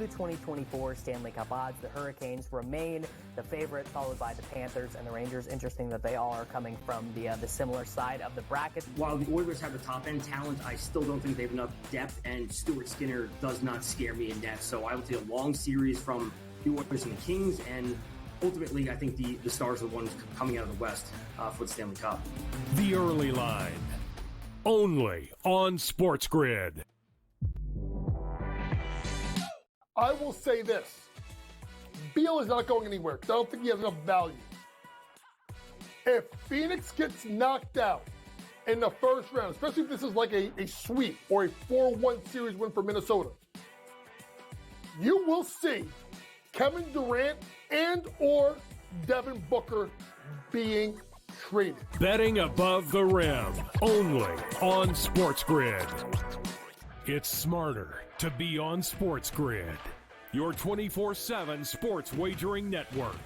the 2024 Stanley Cup odds. The Hurricanes remain the favorite, followed by the Panthers and the Rangers. Interesting that they all are coming from the similar side of the bracket. While the Oilers have the top-end talent, I still don't think they have enough depth, and Stuart Skinner does not scare me in depth. So I will take a long series from the Oilers and the Kings, and ultimately I think the Stars are the ones coming out of the West for the Stanley Cup. The Early Line, only on SportsGrid. I will say this. Beal is not going anywhere because I don't think he has enough value. If Phoenix gets knocked out in the first round, especially if this is like a sweep or a 4-1 series win for Minnesota, you will see Kevin Durant and or Devin Booker being traded. Betting above the rim, only on SportsGrid. It's smarter to be on SportsGrid, your 24/7 sports wagering network.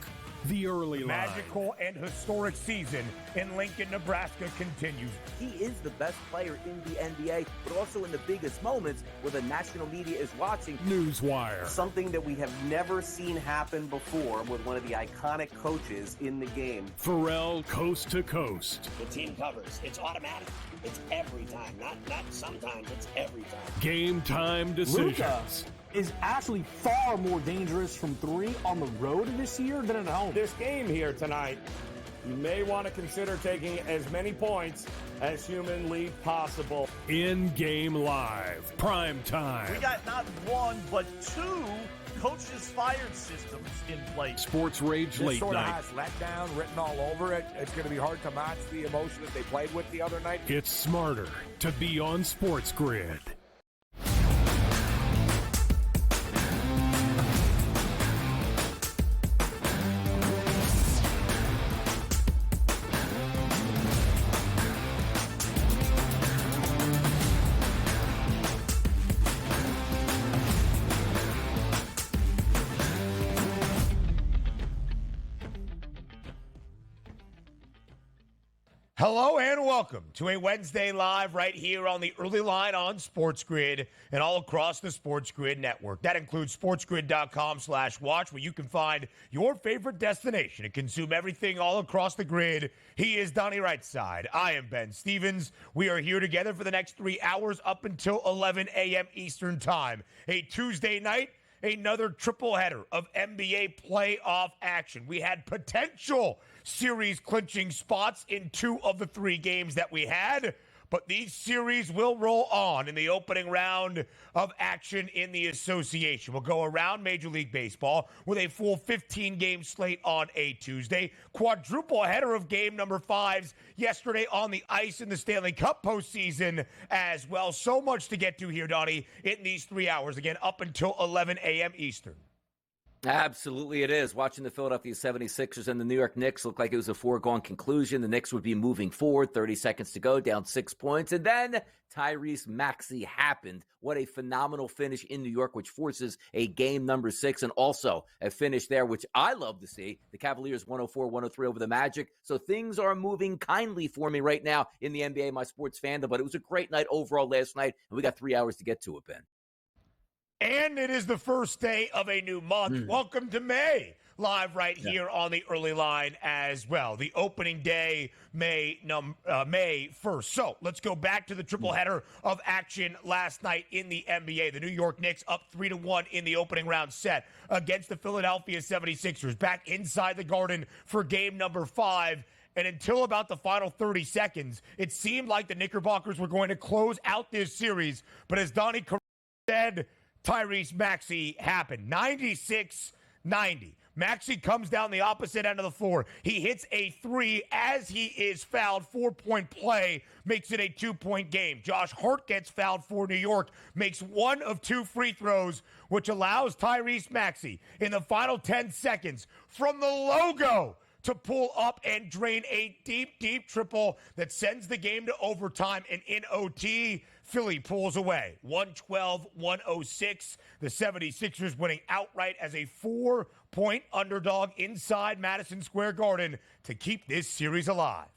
The Early Line. Magical and historic season in Lincoln, Nebraska continues. He is the best player in the NBA, but also in the biggest moments where the national media is watching. Newswire. Something that we have never seen happen before with one of the iconic coaches in the game. Pharrell, coast to coast. The team covers. It's automatic. It's every time. Not sometimes. It's every time. Game time decisions. Luka is actually far more dangerous from three on the road this year than at home. This game here tonight, you may want to consider taking as many points as humanly possible. In-game live, prime time. We got not one, but two coaches fired systems in place. Sports Rage Late sort Night. of has letdown written all over it. It's going to be hard to match the emotion that they played with the other night. It's smarter to be on SportsGrid. Hello and welcome to a Wednesday Live right here on the Early Line on SportsGrid and all across the SportsGrid network. That includes sportsgrid.com/watch, where you can find your favorite destination and consume everything all across the grid. He is Donnie Rightside. I am Ben Stevens. We are here together for the next 3 hours up until 11 a.m. Eastern Time. A Tuesday night, another triple header of NBA playoff action. We had potential series clinching spots in 2 of the 3 games that we had, but these series will roll on in the opening round of action in the association. We'll go around Major League Baseball with a full 15-game slate on a Tuesday. Quadruple header of game number 5s yesterday on the ice in the Stanley Cup postseason as well. So much to get to here, Donnie, in these 3 hours. Again, up until 11 a.m. Eastern. Absolutely it is. Watching the Philadelphia 76ers and the New York Knicks look like it was a foregone conclusion. The Knicks would be moving forward, 30 seconds to go, down 6 points. And then Tyrese Maxey happened. What a phenomenal finish in New York, which forces a game number 6 and also a finish there, which I love to see. The Cavaliers 104-103 over the Magic. So things are moving kindly for me right now in the NBA, my sports fandom. But it was a great night overall last night, and we got 3 hours to get to it, Ben. And it is the first day of a new month. Welcome to May, live right here on the Early Line as well. The opening day, May 1st. So let's go back to the triple header of action last night in the NBA. The New York Knicks up 3-1 in the opening round set against the Philadelphia 76ers. Back inside the Garden for game number 5. And until about the final 30 seconds, it seemed like the Knickerbockers were going to close out this series. But as Donnie said, Tyrese Maxey happened. 96-90. Maxey comes down the opposite end of the floor. He hits a 3 as he is fouled. 4-point play makes it a 2-point game. Josh Hart gets fouled for New York, makes 1 of 2 free throws, which allows Tyrese Maxey in the final 10 seconds from the logo to pull up and drain a deep, deep triple that sends the game to overtime. And in OT, Philly pulls away. 112-106. The 76ers winning outright as a 4-point underdog inside Madison Square Garden to keep this series alive.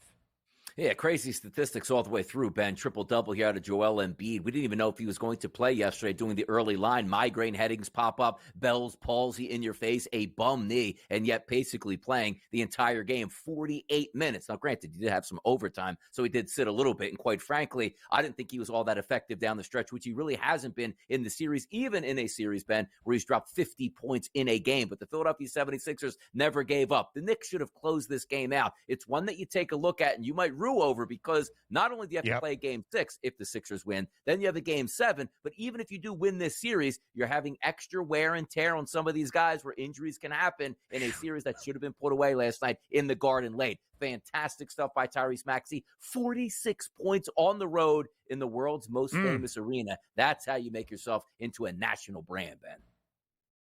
Yeah, crazy statistics all the way through, Ben. Triple-double here out of Joel Embiid. We didn't even know if he was going to play yesterday doing the early line. Migraine headaches pop up, Bell's palsy in your face, a bum knee, and yet basically playing the entire game, 48 minutes. Now, granted, he did have some overtime, so he did sit a little bit. And quite frankly, I didn't think he was all that effective down the stretch, which he really hasn't been in the series, even in a series, Ben, where he's dropped 50 points in a game. But the Philadelphia 76ers never gave up. The Knicks should have closed this game out. It's one that you take a look at, and you might rue over because not only do you have to play game 6 if the Sixers win, then you have a game 7, but even if you do win this series, you're having extra wear and tear on some of these guys where injuries can happen in a series that should have been put away last night in the Garden late. Fantastic stuff by Tyrese Maxey. 46 points on the road in the world's most famous arena. That's how you make yourself into a national brand, Ben.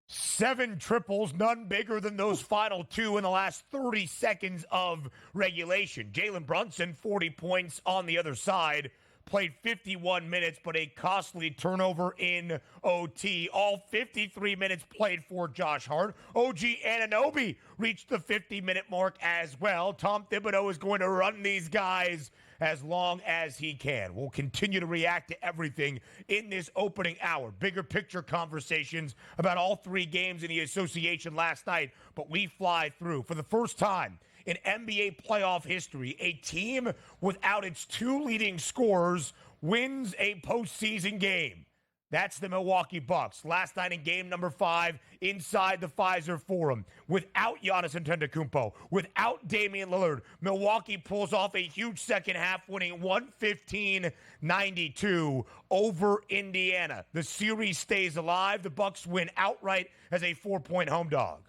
7 triples, none bigger than those final 2 in the last 30 seconds of regulation. Jalen Brunson, 40 points on the other side, played 51 minutes, but a costly turnover in OT. All 53 minutes played for Josh Hart. OG Anunoby reached the 50-minute mark as well. Tom Thibodeau is going to run these guys as long as he can. We'll continue to react to everything in this opening hour. Bigger picture conversations about all 3 games in the association last night, but we fly through. For the first time in NBA playoff history, a team without its 2 leading scorers wins a postseason game. That's the Milwaukee Bucks. Last night in game number 5 inside the Pfizer Forum. Without Giannis Antetokounmpo, without Damian Lillard, Milwaukee pulls off a huge second half, winning 115-92 over Indiana. The series stays alive. The Bucks win outright as a 4-point home dog.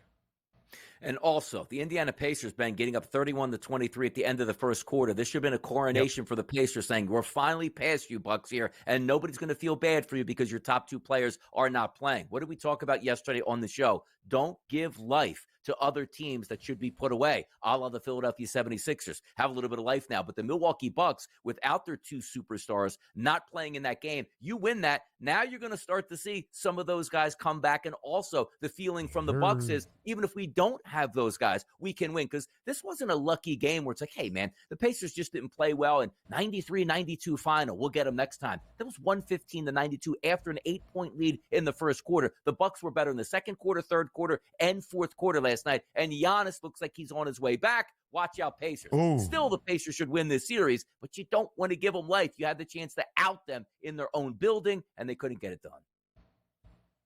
And also, the Indiana Pacers, Ben, getting up 31-23 at the end of the first quarter. This should have been a coronation for the Pacers, saying, we're finally past you, Bucks, here, and nobody's going to feel bad for you because your top 2 players are not playing. What did we talk about yesterday on the show? Don't give life to other teams that should be put away, a la the Philadelphia 76ers. Have a little bit of life now. But the Milwaukee Bucks, without their 2 superstars, not playing in that game, you win that. Now you're going to start to see some of those guys come back. And also the feeling from the Bucks is, even if we don't have those guys, we can win. Because this wasn't a lucky game where it's like, hey, man, the Pacers just didn't play well in 93-92 final. We'll get them next time. That was 115-92 after an 8-point lead in the first quarter. The Bucks were better in the second quarter, third quarter, and fourth quarter last night. And Giannis looks like he's on his way back. Watch out, Pacers. Still, the Pacers should win this series, but you don't want to give them life. You had the chance to out them in their own building, and they couldn't get it done.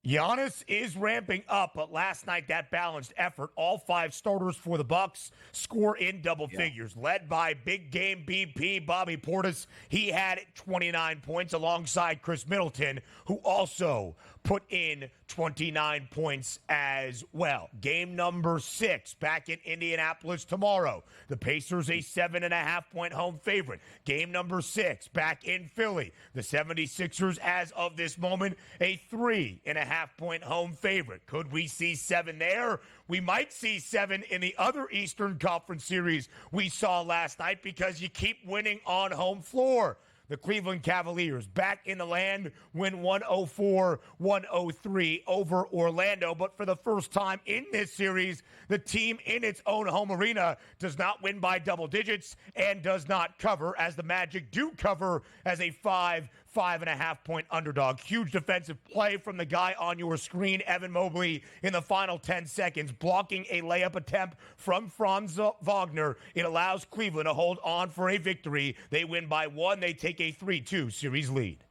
Giannis is ramping up, but last night that balanced effort, all 5 starters for the Bucks score in double figures, led by big game BP Bobby Portis. He had 29 points alongside Chris Middleton, who also put in 29 points as well. Game number 6 back in Indianapolis tomorrow. The Pacers a 7.5-point home favorite. Game number 6 back in Philly. The 76ers, as of this moment, a 3.5-point home favorite. Could we see 7 there? We might see 7 in the other Eastern Conference series we saw last night because you keep winning on home floor. The Cleveland Cavaliers back in the land, win 104-103 over Orlando. But for the first time in this series, the team in its own home arena does not win by double digits and does not cover, as the Magic do cover as a 5.5-point underdog. Huge defensive play from the guy on your screen, Evan Mobley, in the final 10 seconds, blocking a layup attempt from Franz Wagner. It allows Cleveland to hold on for a victory. They win by 1. They take a 3-2 series lead.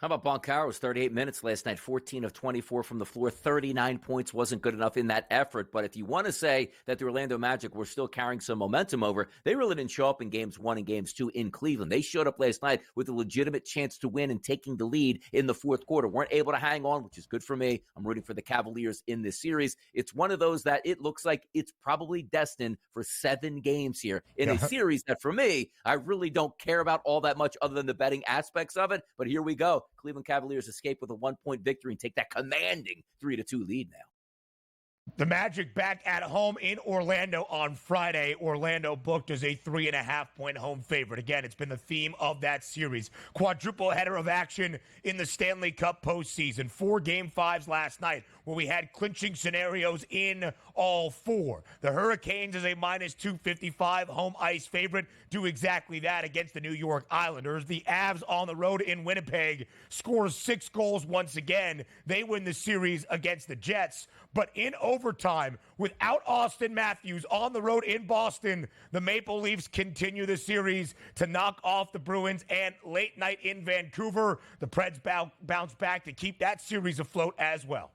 How about Banchero's 38 minutes last night, 14 of 24 from the floor, 39 points. Wasn't good enough in that effort. But if you want to say that the Orlando Magic were still carrying some momentum over, they really didn't show up in games 1 and games 2 in Cleveland. They showed up last night with a legitimate chance to win and taking the lead in the fourth quarter. Weren't able to hang on, which is good for me. I'm rooting for the Cavaliers in this series. It's one of those that it looks like it's probably destined for 7 games here in a series that, for me, I really don't care about all that much other than the betting aspects of it. But here we go. Cleveland Cavaliers escape with a 1-point victory and take that commanding 3-2 lead now. The Magic back at home in Orlando on Friday. Orlando booked as a 3.5-point home favorite. Again, it's been the theme of that series. Quadruple header of action in the Stanley Cup postseason. 4 Game 5s last night where we had clinching scenarios in all 4. The Hurricanes as a minus 255 home ice favorite do exactly that against the New York Islanders. The Avs on the road in Winnipeg scores 6 goals once again. They win the series against the Jets. But in overtime, without Austin Matthews on the road in Boston, the Maple Leafs continue the series to knock off the Bruins. And late night in Vancouver, the Preds bounce back to keep that series afloat as well.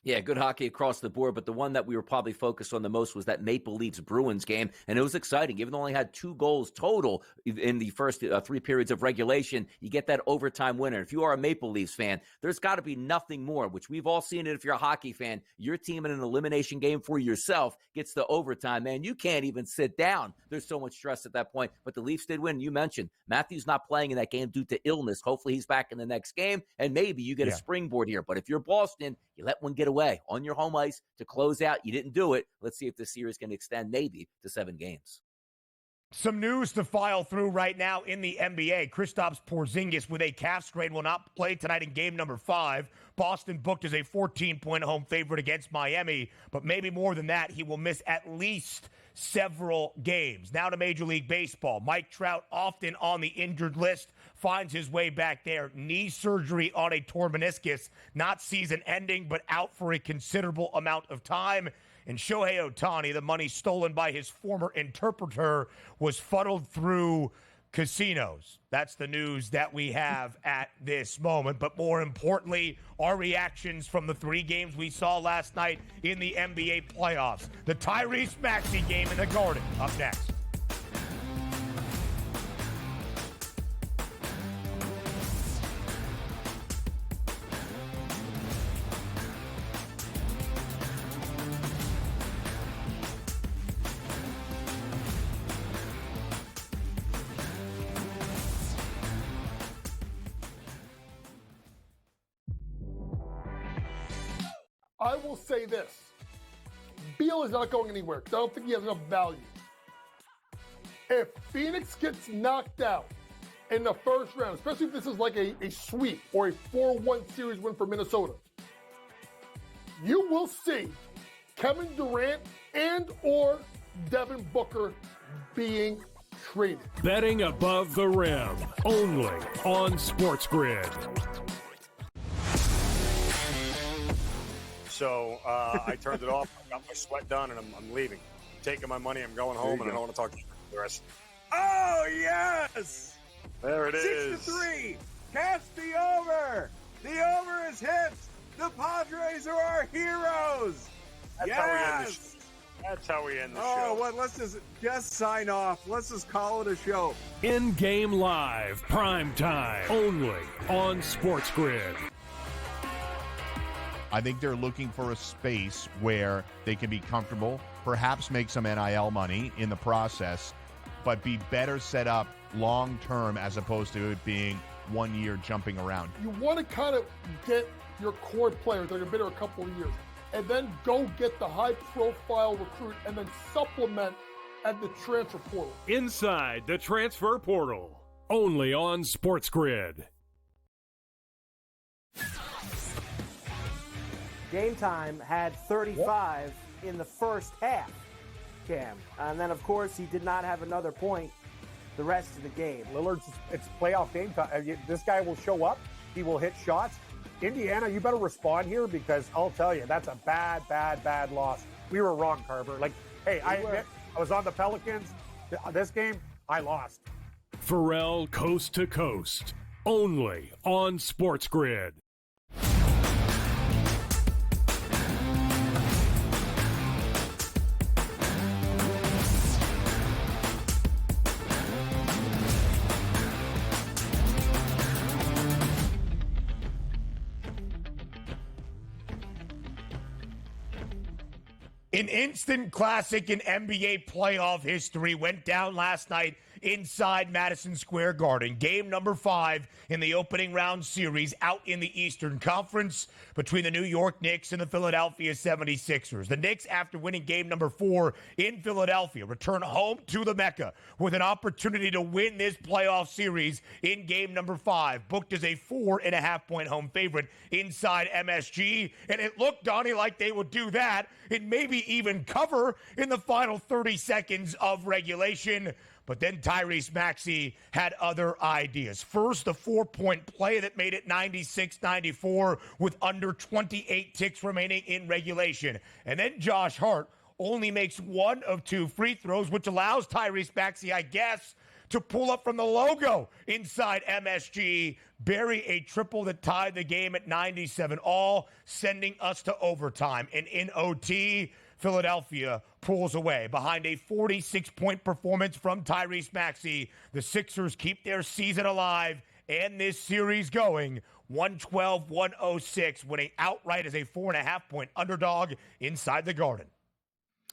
Yeah, good hockey across the board, but the one that we were probably focused on the most was that Maple Leafs-Bruins game, and it was exciting. Even though they only had 2 goals total in the first 3 periods of regulation, you get that overtime winner. If you are a Maple Leafs fan, there's got to be nothing more, which we've all seen it if you're a hockey fan. Your team in an elimination game for yourself gets the overtime, man. You can't even sit down. There's so much stress at that point, but the Leafs did win. You mentioned Matthews not playing in that game due to illness. Hopefully he's back in the next game, and maybe you get a springboard here. But if you're Boston, you let one get away on your home ice to close out. You didn't do it. Let's see if this series can extend maybe to 7 games. Some news to file through right now in the NBA. Kristaps Porzingis with a calf strain will not play tonight in game number 5. Boston booked as a 14-point home favorite against Miami, but maybe more than that, he will miss at least several games. Now to Major League Baseball. Mike Trout, often on the injured list, finds his way back there. Knee surgery on a torn meniscus, not season-ending, but out for a considerable amount of time. And Shohei Ohtani, the money stolen by his former interpreter, was funneled through casinos. That's the news that we have at this moment. But more importantly, our reactions from the 3 games we saw last night in the NBA playoffs. The Tyrese Maxey game in the Garden, up next. I will say this. Beal is not going anywhere. I don't think he has enough value. If Phoenix gets knocked out in the first round, especially if this is like a sweep or a 4-1 series win for Minnesota, you will see Kevin Durant and or Devin Booker being traded. Betting above the rim, only on SportsGrid. So I turned it off. I got my sweat done, and I'm leaving. I'm taking my money. I'm going home, and I don't want to talk to you for the rest. Oh, yes! There it is. 6-3. Catch the over. The over is hit. The Padres are our heroes. That's how we end the show. That's how we end the show. Oh, what? Let's just sign off. Let's just call it a show. In-game live, prime time, only on SportsGrid. I think they're looking for a space where they can be comfortable, perhaps make some NIL money in the process, but be better set up long-term as opposed to it being 1 year jumping around. You want to kind of get your core players that have been here a couple of years and then go get the high-profile recruit and then supplement at the transfer portal. Inside the transfer portal, only on SportsGrid. Game Time had 35 in the first half, Cam. And then, of course, he did not have another point the rest of the game. Lillard's, it's playoff game time. This guy will show up. He will hit shots. Indiana, you better respond here because I'll tell you, that's a bad loss. We were wrong, Carver. Like, hey, I admit, I was on the Pelicans. This game, I lost. Pharrell Coast to Coast, only on SportsGrid. An instant classic in NBA playoff history went down last night inside Madison Square Garden. Game number 5 in the opening round series out in the Eastern Conference between the New York Knicks and the Philadelphia 76ers. The Knicks, after winning game number 4 in Philadelphia, return home to the Mecca with an opportunity to win this playoff series in game number 5, booked as a 4.5-point home favorite inside MSG. And it looked, Donnie, like they would do that and maybe even cover in the final 30 seconds of regulation. But then Tyrese Maxey had other ideas. First, the 4-point play that made it 96-94 with under 28 ticks remaining in regulation. And then Josh Hart only makes 1 of 2 free throws, which allows Tyrese Maxey, I guess, to pull up from the logo inside MSG, bury a triple that tied the game at 97 all, sending us to overtime. And in OT, Philadelphia pulls away. Behind a 46-point performance from Tyrese Maxey, the Sixers keep their season alive and this series going 112-106, winning outright as a 4.5-point underdog inside the Garden.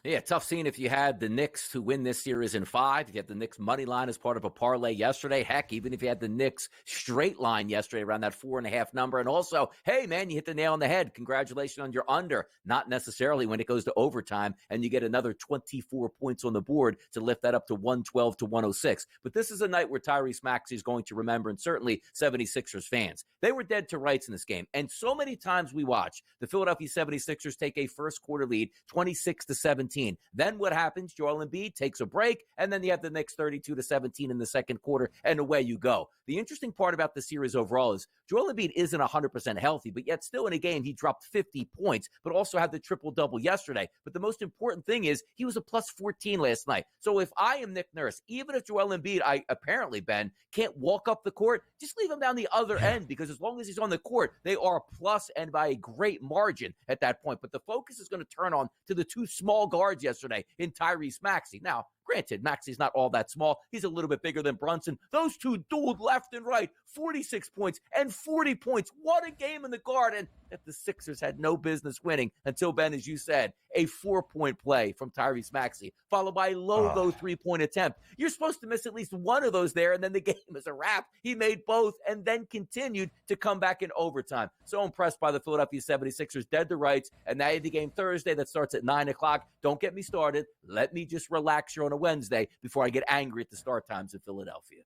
Yeah, tough scene if you had the Knicks to win this series in 5. If you had the Knicks money line as part of a parlay yesterday. Heck, even if you had the Knicks straight line yesterday around that 4.5 number. And also, hey, man, you hit the nail on the head. Congratulations on your under. Not necessarily when it goes to overtime and you get another 24 points on the board to lift that up to 112-106. But this is a night where Tyrese Maxey is going to remember, and certainly 76ers fans. They were dead to rights in this game. And so many times we watch the Philadelphia 76ers take a first quarter lead, 26-17. Then what happens? Joel Embiid takes a break, and then you have the Knicks 32-17 in the second quarter, and away you go. The interesting part about the series overall is Joel Embiid isn't 100% healthy, but yet still in a game he dropped 50 points, but also had the triple-double yesterday. But the most important thing is he was a plus 14 last night. So if I am Nick Nurse, even if Joel Embiid, Ben, can't walk up the court, just leave him down the other end, because as long as he's on the court, they are a plus and by a great margin at that point. But the focus is going to turn on to the 2 small guards yesterday in Tyrese Maxey. Now, granted, Maxey's not all that small. He's a little bit bigger than Brunson. Those 2 dueled left and right, 46 points and 40 points. What a game in the Garden that the Sixers had no business winning until, Ben, as you said, a 4-point play from Tyrese Maxey, followed by a logo 3-point attempt. You're supposed to miss at least one of those there, and then the game is a wrap. He made both and then continued to come back in overtime. So impressed by the Philadelphia 76ers, dead to rights, and now you have the game Thursday that starts at 9 o'clock. Don't get me started. Let me just relax here on a Wednesday before I get angry at the start times in Philadelphia.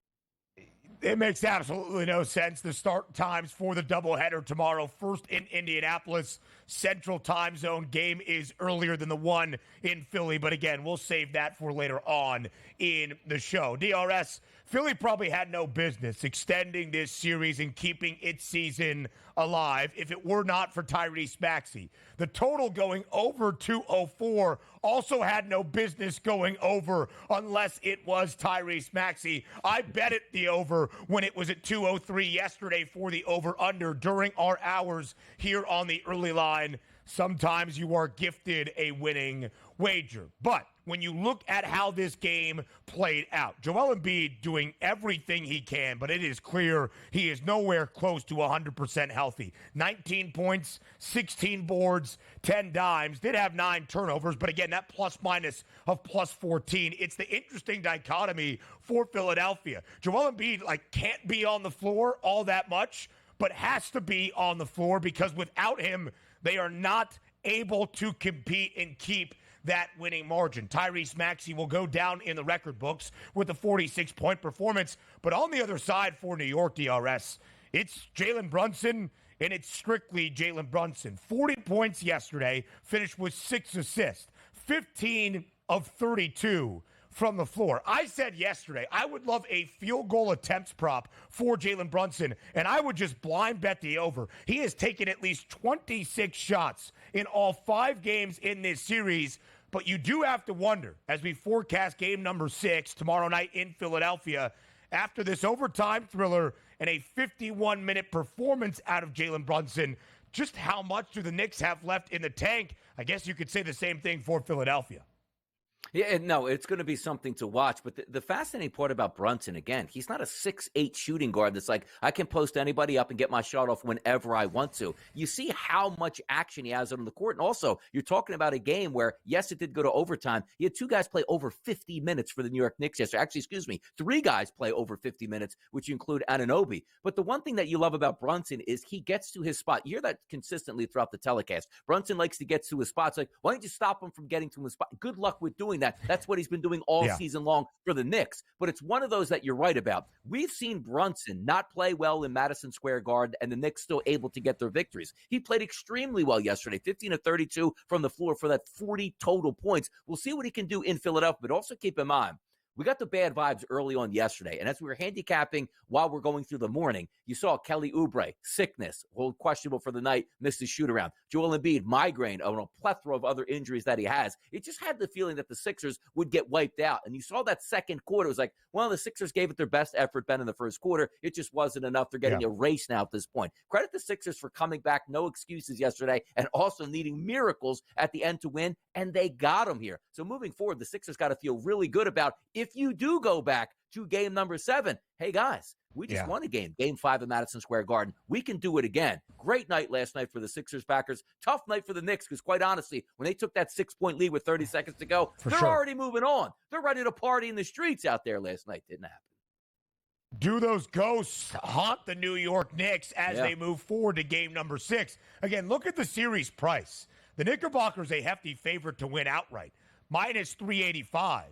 It makes absolutely no sense. The start times for the doubleheader tomorrow, first in Indianapolis, Central Time Zone. Game is earlier than the one in Philly, but again, we'll save that for later on in the show. DRS, Philly probably had no business extending this series and keeping its season alive if it were not for Tyrese Maxey. The total going over 204 also had no business going over unless it was Tyrese Maxey. I bet it the over when it was at 203 yesterday for the over-under during our hours here on the early line. Sometimes you are gifted a winning wager. But when you look at how this game played out, Joel Embiid doing everything he can, but it is clear he is nowhere close to 100% healthy. 19 points, 16 boards, 10 dimes. Did have 9 turnovers, but again, that plus-minus of plus 14. It's the interesting dichotomy for Philadelphia. Joel Embiid, can't be on the floor all that much, but has to be on the floor because without him, they are not able to compete and keep that winning margin. Tyrese Maxey will go down in the record books with a 46-point performance. But on the other side for New York, DRS, it's Jalen Brunson, and it's strictly Jalen Brunson. 40 points yesterday, finished with 6 assists, 15 of 32 from the floor. I said yesterday I would love a field goal attempts prop for Jalen Brunson, and I would just blind bet the over. He has taken at least 26 shots in all 5 games in this series, but you do have to wonder, as we forecast game number 6 tomorrow night in Philadelphia, after this overtime thriller and a 51-minute performance out of Jalen Brunson, just how much do the Knicks have left in the tank? I guess you could say the same thing for Philadelphia. Yeah, no, it's going to be something to watch. But the fascinating part about Brunson, again, he's not a 6'8" shooting guard that's like, I can post anybody up and get my shot off whenever I want to. You see how much action he has on the court. And also, you're talking about a game where, yes, it did go to overtime. You had 2 guys play over 50 minutes for the New York Knicks yesterday. Actually, 3 guys play over 50 minutes, which include Anunoby. But the one thing that you love about Brunson is he gets to his spot. You hear that consistently throughout the telecast. Brunson likes to get to his spot. It's like, why don't you stop him from getting to his spot? Good luck with doing that. That's what he's been doing all season long for the Knicks. But it's one of those that you're right about. We've seen Brunson not play well in Madison Square Garden, and the Knicks still able to get their victories. He played extremely well yesterday, 15 of 32 from the floor for that 40 total points. We'll see what he can do in Philadelphia, but also keep in mind, we got the bad vibes early on yesterday, and as we were handicapping while we're going through the morning, you saw Kelly Oubre, sickness, questionable for the night, missed his shoot-around. Joel Embiid, migraine, a plethora of other injuries that he has. It just had the feeling that the Sixers would get wiped out, and you saw that second quarter. It was like, well, the Sixers gave it their best effort, Ben, in the first quarter. It just wasn't enough. They're getting erased now at this point. Credit the Sixers for coming back, no excuses yesterday, and also needing miracles at the end to win, and they got them here. So moving forward, the Sixers got to feel really good about if you do go back to game number 7, hey, guys, we just won a game 5 at Madison Square Garden. We can do it again. Great night last night for the Sixers backers. Tough night for the Knicks because, quite honestly, when they took that 6-point lead with 30 seconds to go, they're already moving on. They're ready to party in the streets out there last night. Didn't happen. Do those ghosts haunt the New York Knicks as they move forward to game number 6? Again, look at the series price. The Knickerbockers a hefty favorite to win outright, minus 385.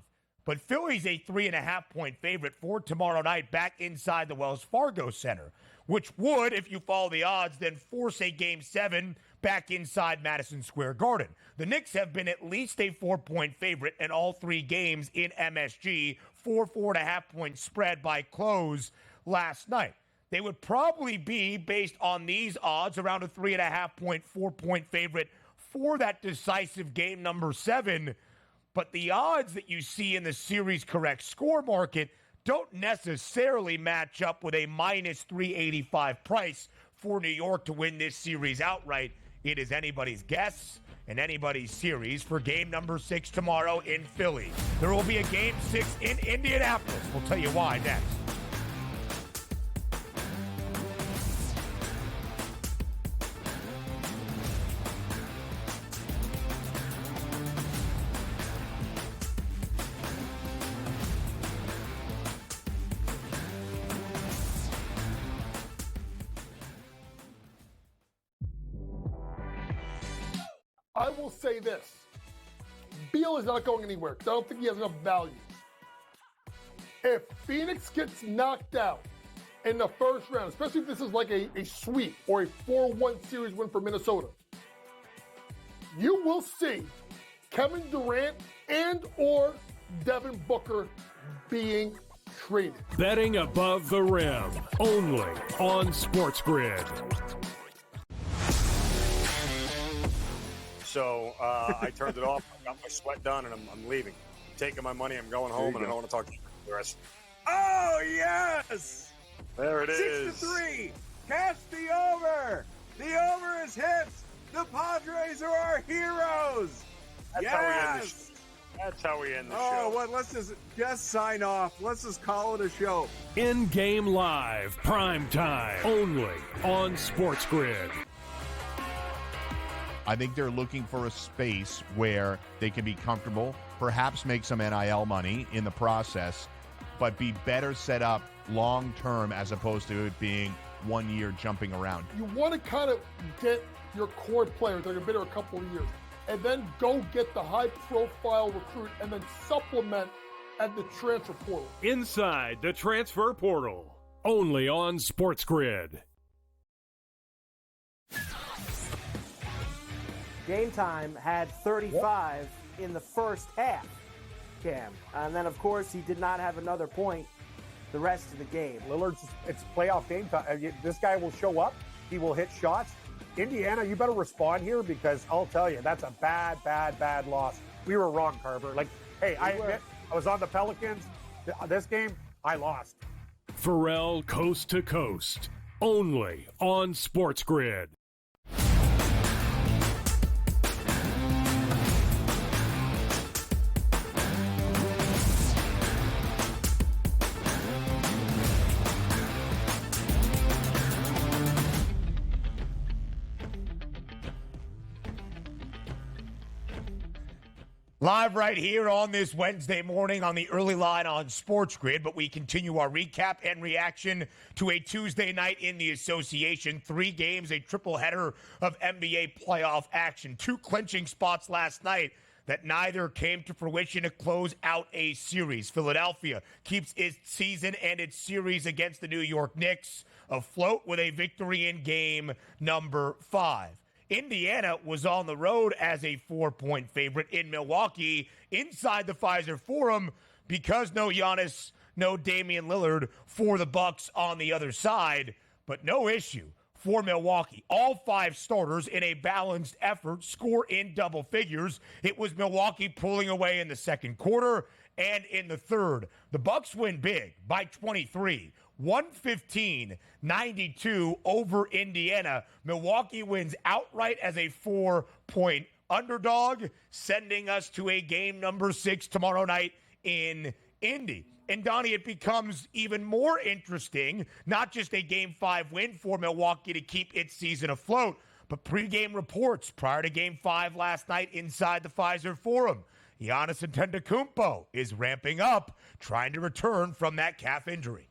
But Philly's a 3.5-point favorite for tomorrow night back inside the Wells Fargo Center, which would, if you follow the odds, then force a Game 7 back inside Madison Square Garden. The Knicks have been at least a 4-point favorite in all 3 games in MSG, 4.5-point spread by close last night. They would probably be, based on these odds, around a 3.5-point, 4-point favorite for that decisive game number 7. But the odds that you see in the series correct score market don't necessarily match up with a minus 385 price for New York to win this series outright. It is anybody's guess and anybody's series for game number 6 tomorrow in Philly. There will be a game 6 in Indianapolis. We'll tell you why next. I will say this. Beal is not going anywhere. I don't think he has enough value. If Phoenix gets knocked out in the first round, especially if this is like a sweep or a 4-1 series win for Minnesota, you will see Kevin Durant and or Devin Booker being traded. Betting above the rim, only on SportsGrid. So I turned it off. I got my sweat done, and I'm leaving. I'm taking my money. I'm going home, and I don't want to talk to you for the rest. Oh, yes! There it is. 6-3. Catch the over. The over is hit. The Padres are our heroes. That's how we end the show. That's how we end the show. Oh, what? Let's just sign off. Let's just call it a show. In-game live, prime time, only on SportsGrid. I think they're looking for a space where they can be comfortable, perhaps make some NIL money in the process, but be better set up long-term as opposed to it being 1 year jumping around. You want to kind of get your core players that have been there a couple of years and then go get the high-profile recruit and then supplement at the transfer portal. Inside the transfer portal, only on SportsGrid. Game Time had 35 in the first half, Cam. And then, of course, he did not have another point the rest of the game. Lillard's, it's playoff game time. This guy will show up. He will hit shots. Indiana, you better respond here because I'll tell you, that's a bad, bad, bad loss. We were wrong, Carver. Like, hey, I admit, I was on the Pelicans. This game, I lost. Pharrell Coast to Coast, only on SportsGrid. Live right here on this Wednesday morning on the early line on SportsGrid, but we continue our recap and reaction to a Tuesday night in the association. 3 games, a triple header of NBA playoff action. 2 clinching spots last night that neither came to fruition to close out a series. Philadelphia keeps its season and its series against the New York Knicks afloat with a victory in game number 5. Indiana was on the road as a 4-point favorite in Milwaukee inside the Pfizer Forum because no Giannis, no Damian Lillard for the Bucks on the other side, but no issue for Milwaukee. All 5 starters in a balanced effort score in double figures. It was Milwaukee pulling away in the second quarter and in the third. The Bucks win big by 23. 115-92 over Indiana. Milwaukee wins outright as a 4-point underdog, sending us to a game number 6 tomorrow night in Indy. And Donnie, it becomes even more interesting, not just a game 5 win for Milwaukee to keep its season afloat, but pregame reports prior to game 5 last night inside the Pfizer Forum. Giannis Antetokounmpo is ramping up, trying to return from that calf injury.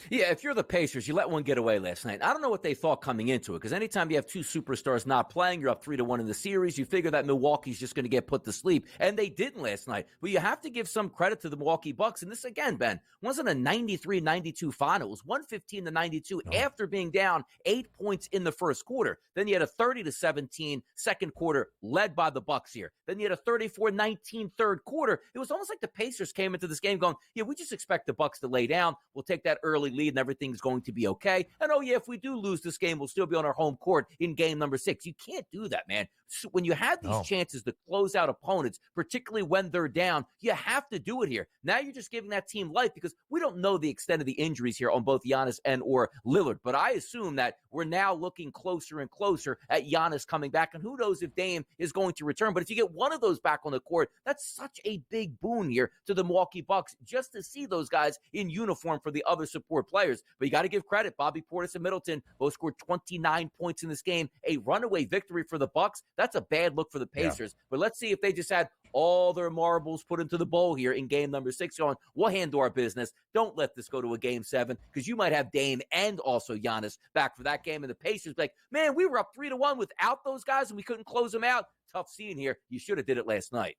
Yeah, if you're the Pacers, you let one get away last night. I don't know what they thought coming into it, because anytime you have 2 superstars not playing, you're up 3-1 in the series, you figure that Milwaukee's just going to get put to sleep, and they didn't last night. But you have to give some credit to the Milwaukee Bucks, and this, again, Ben, wasn't a 93-92 final. It was 115-92 after being down 8 points in the first quarter. Then you had a 30-17 second quarter led by the Bucks here. Then you had a 34-19 third quarter. It was almost like the Pacers came into this game going, yeah, we just expect the Bucks to lay down. We'll take that early lead and everything's going to be okay. And oh yeah, if we do lose this game, we'll still be on our home court in game number 6. You can't do that, man. So when you have these chances to close out opponents, particularly when they're down, you have to do it here. Now you're just giving that team life because we don't know the extent of the injuries here on both Giannis and or Lillard. But I assume that we're now looking closer and closer at Giannis coming back. And who knows if Dame is going to return. But if you get one of those back on the court, that's such a big boon here to the Milwaukee Bucks just to see those guys in uniform for the other support players. But you got to give credit. Bobby Portis and Middleton both scored 29 points in this game. A runaway victory for the Bucks. That's a bad look for the Pacers. Yeah. But let's see if they just had all their marbles put into the bowl here in game number 6 going, we'll handle our business. Don't let this go to a game 7 because you might have Dame and also Giannis back for that game. And the Pacers like, man, we were up 3-1 without those guys and we couldn't close them out. Tough scene here. You should have did it last night.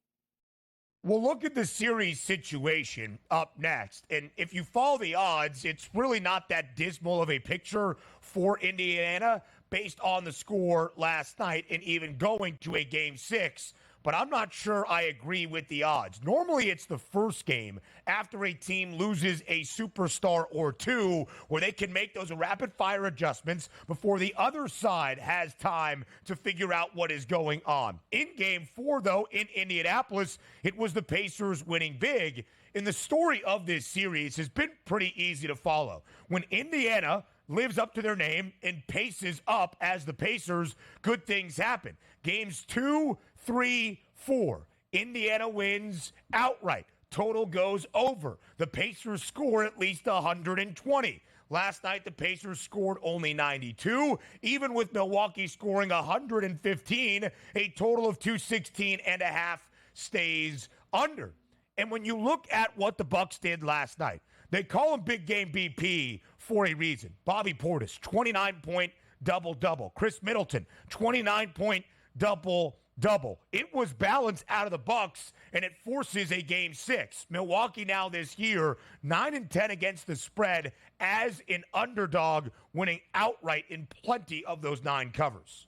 We'll look at the series situation up next. And if you follow the odds, it's really not that dismal of a picture for Indiana based on the score last night and even going to a game 6. But I'm not sure I agree with the odds. Normally, it's the first game after a team loses a superstar or 2 where they can make those rapid-fire adjustments before the other side has time to figure out what is going on. In game 4, though, in Indianapolis, it was the Pacers winning big. And the story of this series has been pretty easy to follow. When Indiana lives up to their name and paces up as the Pacers, good things happen. Games 2, 3, 4. Indiana wins outright. Total goes over. The Pacers score at least 120. Last night, the Pacers scored only 92. Even with Milwaukee scoring 115, a total of 216.5 stays under. And when you look at what the Bucks did last night, they call him Big Game BP for a reason. Bobby Portis, 29-point double-double. Chris Middleton, 29-point double-double. It was balanced out of the Bucks, and it forces a game 6. Milwaukee now this year, 9-10 against the spread as an underdog, winning outright in plenty of those 9 covers.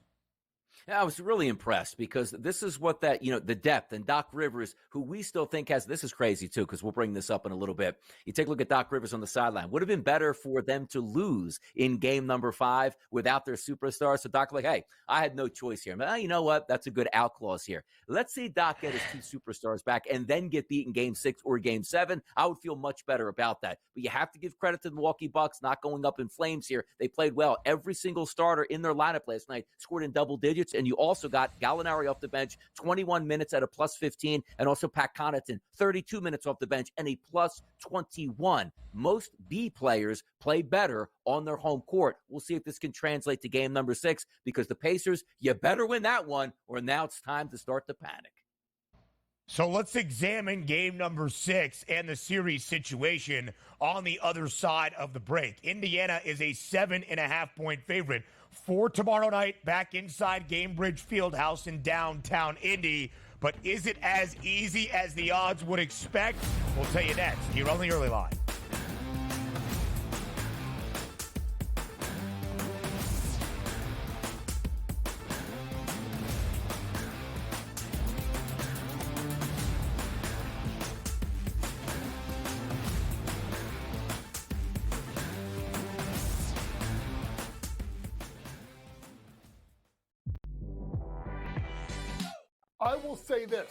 Yeah, I was really impressed because this is what that, the depth, and Doc Rivers, who we still think has, this is crazy too, because we'll bring this up in a little bit. You take a look at Doc Rivers on the sideline. Would have been better for them to lose in game number 5 without their superstars. So Doc like, hey, I had no choice here. But you know what? That's a good out clause here. Let's see Doc get his 2 superstars back and then get beat in game 6 or game 7. I would feel much better about that. But you have to give credit to the Milwaukee Bucks not going up in flames here. They played well. Every single starter in their lineup last night scored in double digits. And you also got Gallinari off the bench, 21 minutes at a plus 15, and also Pat Connaughton, 32 minutes off the bench and a plus 21. Most B players play better on their home court. We'll see if this can translate to game number 6 because the Pacers, you better win that one or now it's time to start to panic. So let's examine game number 6 and the series situation on the other side of the break. Indiana is a 7.5-point favorite for tomorrow night back inside Gamebridge Fieldhouse in downtown Indy. But is it as easy as the odds would expect? We'll tell you next here on the Early Line. I will say this.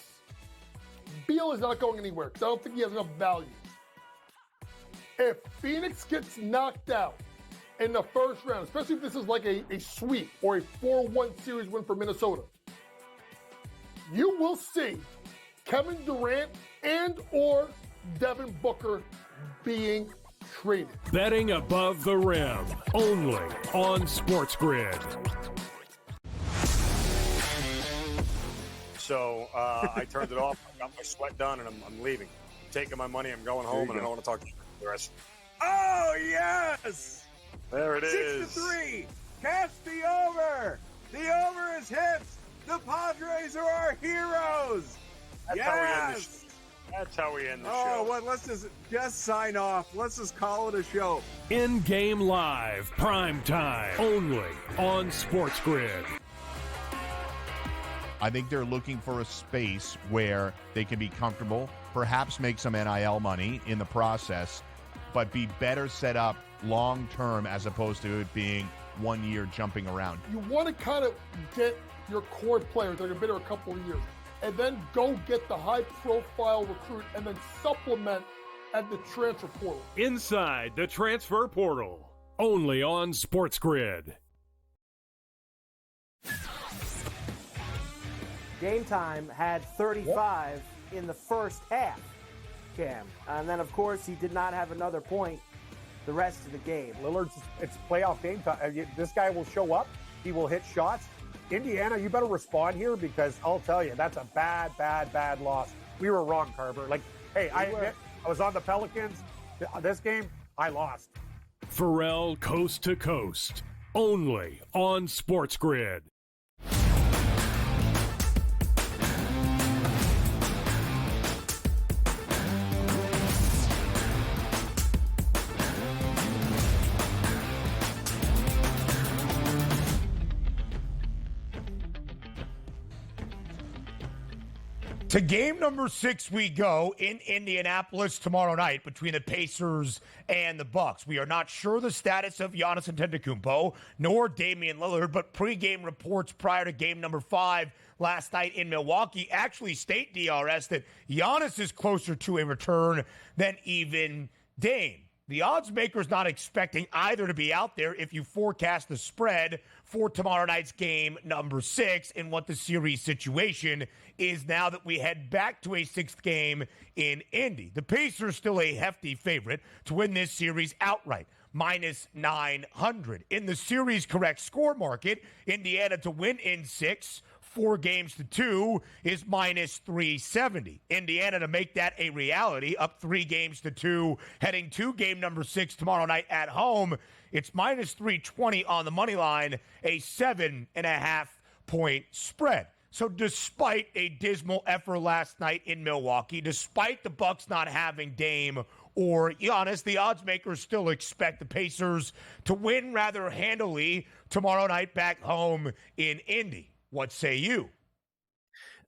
Beal is not going anywhere. I don't think he has enough value. If Phoenix gets knocked out in the first round, especially if this is like a sweep or a 4-1 series win for Minnesota, you will see Kevin Durant and or Devin Booker being traded. Betting above the rim, only on SportsGrid. So I turned it off. I got my sweat done, and I'm leaving. I'm taking my money. I'm going home, and I don't want to talk to you the rest. Oh, yes! There it is. 6-3. Cast the over. The over is hit. The Padres are our heroes. That's how we end the show. That's how we end the show. Oh, well, let's just sign off. Let's just call it a show. In-game live, prime time, only on SportsGrid. I think they're looking for a space where they can be comfortable, perhaps make some NIL money in the process, but be better set up long-term as opposed to it being 1 year jumping around. You want to kind of get your core players that are going to be there a couple of years, and then go get the high-profile recruit and then supplement at the transfer portal. Inside the transfer portal, only on SportsGrid. Game Time had 35 in the first half, Cam. And then, of course, he did not have another point the rest of the game. Lillard's, it's playoff game time. This guy will show up. He will hit shots. Indiana, you better respond here because I'll tell you, that's a bad loss. We were wrong, Carver. Like, hey, I admit, I was on the Pelicans. This game, I lost. Pharrell Coast to Coast, only on SportsGrid. To game number 6 we go in Indianapolis tomorrow night between the Pacers and the Bucks. We are not sure the status of Giannis Antetokounmpo nor Damian Lillard, but pregame reports prior to game number 5 last night in Milwaukee actually state, DRS, that Giannis is closer to a return than even Dame. The odds maker's not expecting either to be out there if you forecast the spread for tomorrow night's game number 6 and what the series situation is now that we head back to a 6th game in Indy. The Pacers still a hefty favorite to win this series outright, minus 900. In the series correct score market, Indiana to win in 6, 4-2 is minus 370. Indiana to make that a reality, up 3-2, heading to game number 6 tomorrow night at home. It's minus 320 on the money line, a 7.5-point spread. So despite a dismal effort last night in Milwaukee, despite the Bucks not having Dame or Giannis, the odds makers still expect the Pacers to win rather handily tomorrow night back home in Indy. What say you?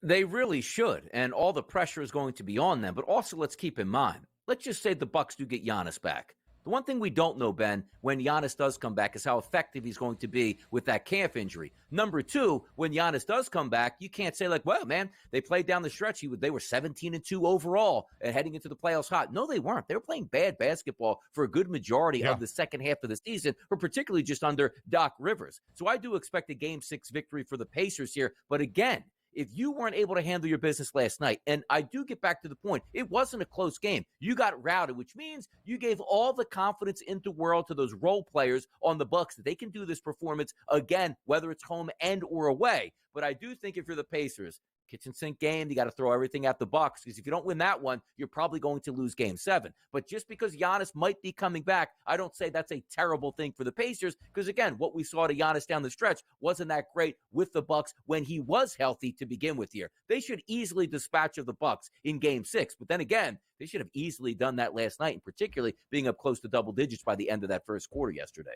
They really should, and all the pressure is going to be on them. But also, let's keep in mind, let's just say the Bucks do get Giannis back. The one thing we don't know, Ben, when Giannis does come back is how effective he's going to be with that calf injury. Number 2, when Giannis does come back, you can't say like, well, man, they played down the stretch. They were 17-2 overall and heading into the playoffs hot. No, they weren't. They were playing bad basketball for a good majority of the second half of the season, or particularly just under Doc Rivers. So I do expect a Game 6 victory for the Pacers here. But again, if you weren't able to handle your business last night, and I do get back to the point, it wasn't a close game. You got routed, which means you gave all the confidence in the world to those role players on the Bucks that they can do this performance again, whether it's home and or away. But I do think if you're the Pacers, kitchen sink game. You got to throw everything at the Bucks because if you don't win that one, you're probably going to lose game 7. But just because Giannis might be coming back, I don't say that's a terrible thing for the Pacers because, again, what we saw to Giannis down the stretch wasn't that great with the Bucks when he was healthy to begin with here. They should easily dispatch of the Bucks in game 6. But then again, they should have easily done that last night, and particularly being up close to double digits by the end of that first quarter yesterday.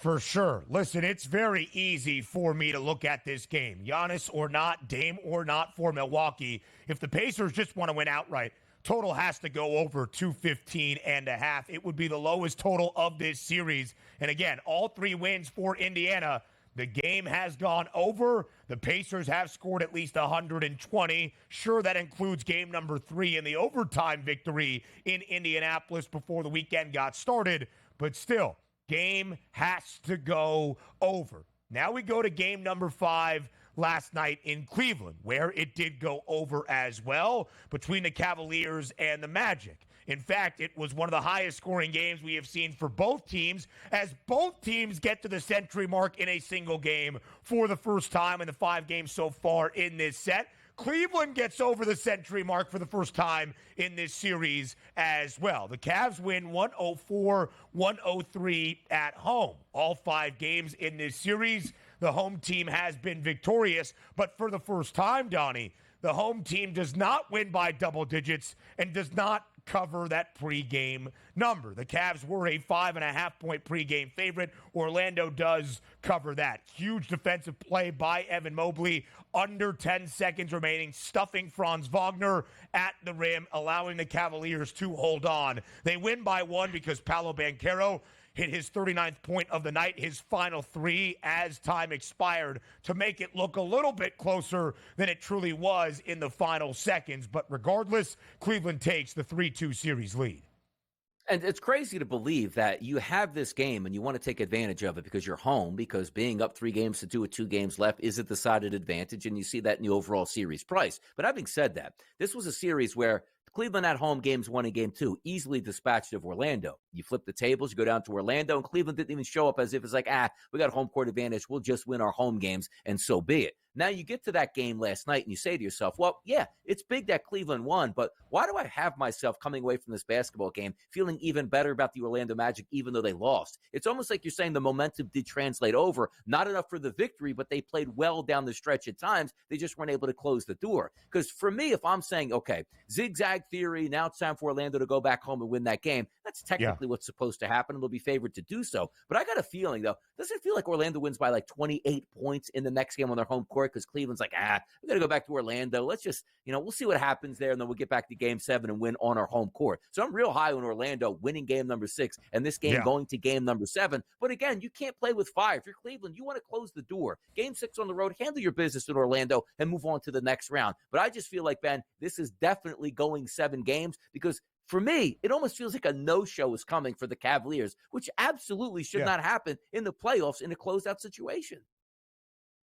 For sure. Listen, it's very easy for me to look at this game. Giannis or not, Dame or not for Milwaukee. If the Pacers just want to win outright, total has to go over 215.5. It would be the lowest total of this series. And again, all 3 wins for Indiana. The game has gone over. The Pacers have scored at least 120. Sure, that includes game number 3 in the overtime victory in Indianapolis before the weekend got started. But still, game has to go over. Now we go to game number 5 last night in Cleveland, where it did go over as well between the Cavaliers and the Magic. In fact, it was one of the highest scoring games we have seen for both teams, as both teams get to the century mark in a single game for the first time in the 5 games so far in this set. Cleveland gets over the century mark for the first time in this series as well. The Cavs win 104-103 at home. All 5 games in this series, the home team has been victorious. But for the first time, Donnie, the home team does not win by double digits and does not cover that pregame number. The Cavs were a 5.5-point pregame favorite. Orlando does cover that. Huge defensive play by Evan Mobley. Under 10 seconds remaining, stuffing Franz Wagner at the rim, allowing the Cavaliers to hold on. They win by 1 because Paolo Banchero hit his 39th point of the night, his final 3 as time expired, to make it look a little bit closer than it truly was in the final seconds. But regardless, Cleveland takes the 3-2 series lead. And it's crazy to believe that you have this game and you want to take advantage of it because you're home, because being up 3 games to 2 with 2 games left is a decided advantage, and you see that in the overall series price. But having said that, this was a series where Cleveland at home, games 1 and game 2, easily dispatched of Orlando. You flip the tables, you go down to Orlando, and Cleveland didn't even show up as if it's like, we got a home court advantage, we'll just win our home games, and so be it. Now you get to that game last night and you say to yourself, well, yeah, it's big that Cleveland won, but why do I have myself coming away from this basketball game feeling even better about the Orlando Magic even though they lost? It's almost like you're saying the momentum did translate over, not enough for the victory, but they played well down the stretch at times. They just weren't able to close the door. Because for me, if I'm saying, okay, zigzag theory, now it's time for Orlando to go back home and win that game, that's technically what's supposed to happen, and they'll be favored to do so. But I got a feeling, though, does it feel like Orlando wins by like 28 points in the next game on their home court? Because Cleveland's like, we got to go back to Orlando. Let's just, we'll see what happens there, and then we'll get back to game 7 and win on our home court. So I'm real high on Orlando winning game number 6 and this game going to game number 7. But again, you can't play with fire. If you're Cleveland, you want to close the door. Game 6 on the road, handle your business in Orlando and move on to the next round. But I just feel like, Ben, this is definitely going 7 games because for me, it almost feels like a no-show is coming for the Cavaliers, which absolutely should not happen in the playoffs in a closeout situation.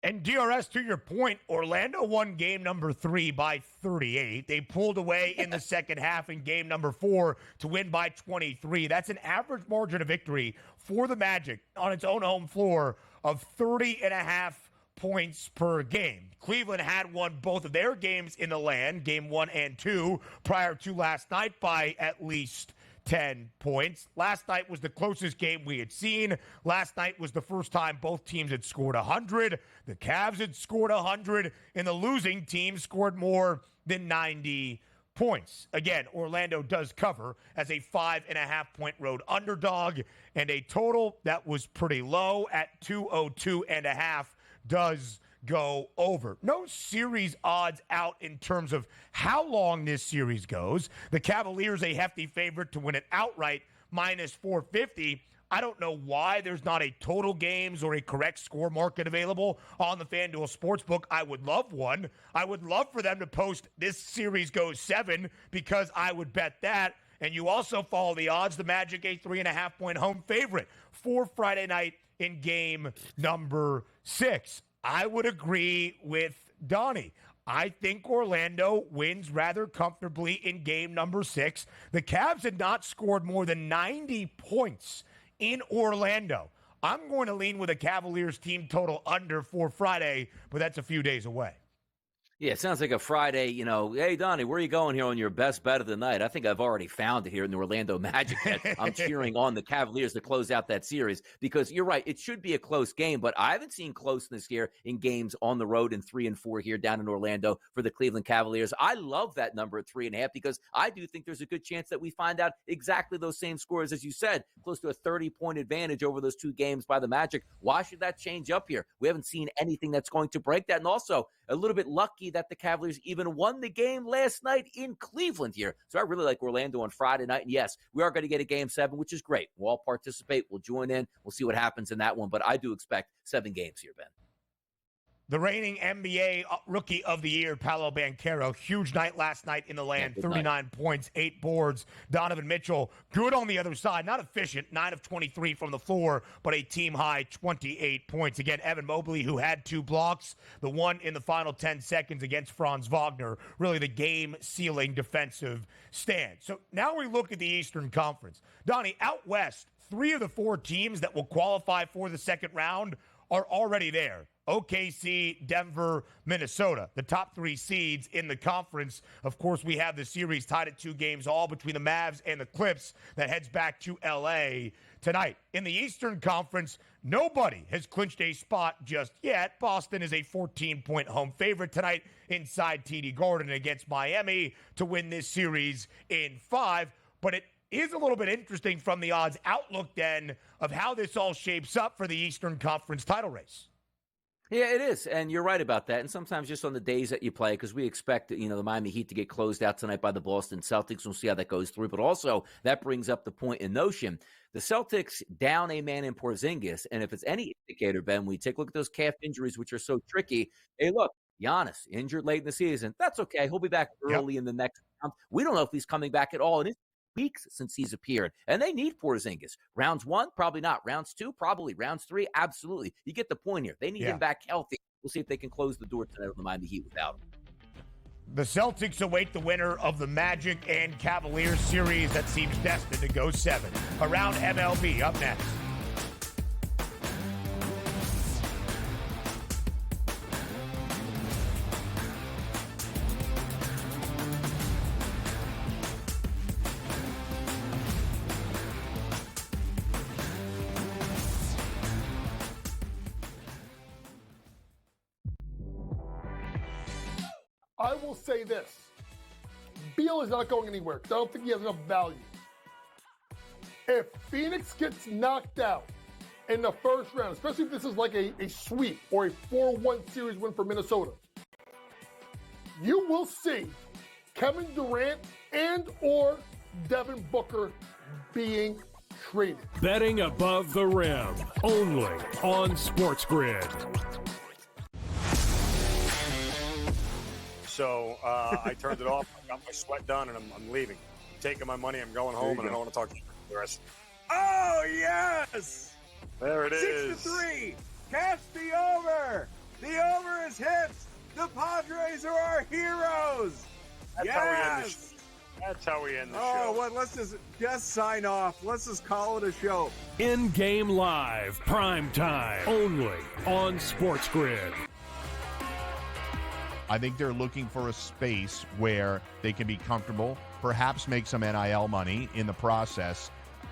And DRS, to your point, Orlando won game number 3 by 38. They pulled away in the second half in game number 4 to win by 23. That's an average margin of victory for the Magic on its own home floor of 30.5 points per game. Cleveland had won both of their games in the land, game 1 and 2, prior to last night by at least 10 points. Last night was the closest game we had seen. Last night was the first time both teams had scored 100. The Cavs had scored 100, and the losing team scored more than 90 points. Again, Orlando does cover as a 5.5-point road underdog, and a total that was pretty low at 202.5 does go over. No series odds out in terms of how long this series goes. The Cavaliers a hefty favorite to win it outright, minus 450. I don't know why there's not a total games or a correct score market available on the FanDuel Sportsbook. I would love one. I would love for them to post this series goes 7 because I would bet that. And you also follow the odds. The Magic a 3.5-point home favorite for Friday night in game number 6. I would agree with Donnie. I think Orlando wins rather comfortably in game number 6. The Cavs had not scored more than 90 points in Orlando. I'm going to lean with a Cavaliers team total under for Friday, but that's a few days away. Yeah, it sounds like a Friday, hey, Donnie, where are you going here on your best bet of the night? I think I've already found it here in the Orlando Magic. I'm cheering on the Cavaliers to close out that series because you're right. It should be a close game, but I haven't seen closeness here in games on the road in 3 and 4 here down in Orlando for the Cleveland Cavaliers. I love that number at 3.5 because I do think there's a good chance that we find out exactly those same scores, as you said, close to a 30-point advantage over those 2 games by the Magic. Why should that change up here? We haven't seen anything that's going to break that. And also a little bit lucky that the Cavaliers even won the game last night in Cleveland here. So I really like Orlando on Friday night. And yes, we are going to get a Game 7, which is great. We'll all participate. We'll join in. We'll see what happens in that one. But I do expect 7 games here, Ben. The reigning NBA Rookie of the Year, Paolo Banchero, huge night last night in the land, 39 points, 8 boards. Donovan Mitchell, good on the other side, not efficient, 9 of 23 from the floor, but a team-high 28 points. Again, Evan Mobley, who had 2 blocks, the one in the final 10 seconds against Franz Wagner, really the game-sealing defensive stand. So now we look at the Eastern Conference. Donnie, out west, 3 of the 4 teams that will qualify for the second round are already there. OKC, Denver, Minnesota, the top 3 seeds in the conference. Of course, we have the series tied at 2 games all between the Mavs and the Clips that heads back to L.A. tonight. In the Eastern Conference, nobody has clinched a spot just yet. Boston is a 14-point home favorite tonight inside TD Garden against Miami to win this series in 5. But it is a little bit interesting from the odds outlook then of how this all shapes up for the Eastern Conference title race. Yeah, it is, and you're right about that. And sometimes just on the days that you play, because we expect, the Miami Heat to get closed out tonight by the Boston Celtics. We'll see how that goes through. But also, that brings up the point in notion. The Celtics down a man in Porzingis, and if it's any indicator, Ben, we take a look at those calf injuries, which are so tricky. Hey, look, Giannis, injured late in the season. That's okay. He'll be back early in the next month. We don't know if he's coming back at all. And it's weeks since he's appeared, and they need Porzingis. Rounds 1, probably not. Rounds 2, probably. Rounds 3, absolutely. You get the point here. They need him back healthy. We'll see if they can close the door tonight on the Miami Heat without him. The Celtics await the winner of the Magic and Cavaliers series that seems destined to go 7. Around MLB, up next. I will say this. Beal is not going anywhere. I don't think he has enough value. If Phoenix gets knocked out in the first round, especially if this is like a sweep or a 4-1 series win for Minnesota, you will see Kevin Durant and or Devin Booker being traded. Betting above the rim, only on SportsGrid. So I turned it off. I got my sweat done, and I'm leaving. I'm taking my money. I'm going home, and I don't want to talk to you for the rest. Oh, yes! There it is. 6-3. Catch the over. The over is hit. The Padres are our heroes. That's how we end the show. That's how we end the show. Oh, what? Let's just sign off. Let's just call it a show. In-game live, prime time, only on SportsGrid. I think they're looking for a space where they can be comfortable, perhaps make some NIL money in the process,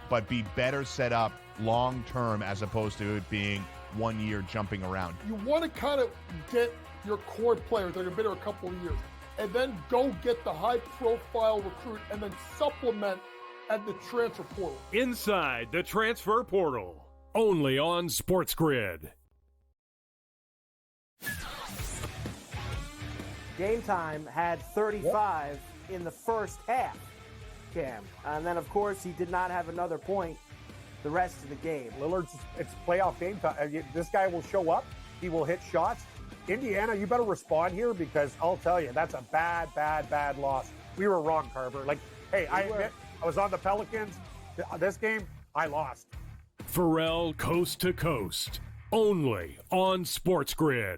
but be better set up long-term as opposed to it being 1 year jumping around. You want to kind of get your core players that have been there a couple of years, and then go get the high-profile recruit and then supplement at the transfer portal. Inside the transfer portal, only on SportsGrid. Game Time had 35 in the first half, Cam. And then, of course, he did not have another point the rest of the game. Lillard's, it's playoff game time. This guy will show up. He will hit shots. Indiana, you better respond here because I'll tell you, that's a bad, bad, bad loss. We were wrong, Carver. Like, hey, I admit, I was on the Pelicans. This game, I lost. Pharrell Coast to Coast, only on SportsGrid.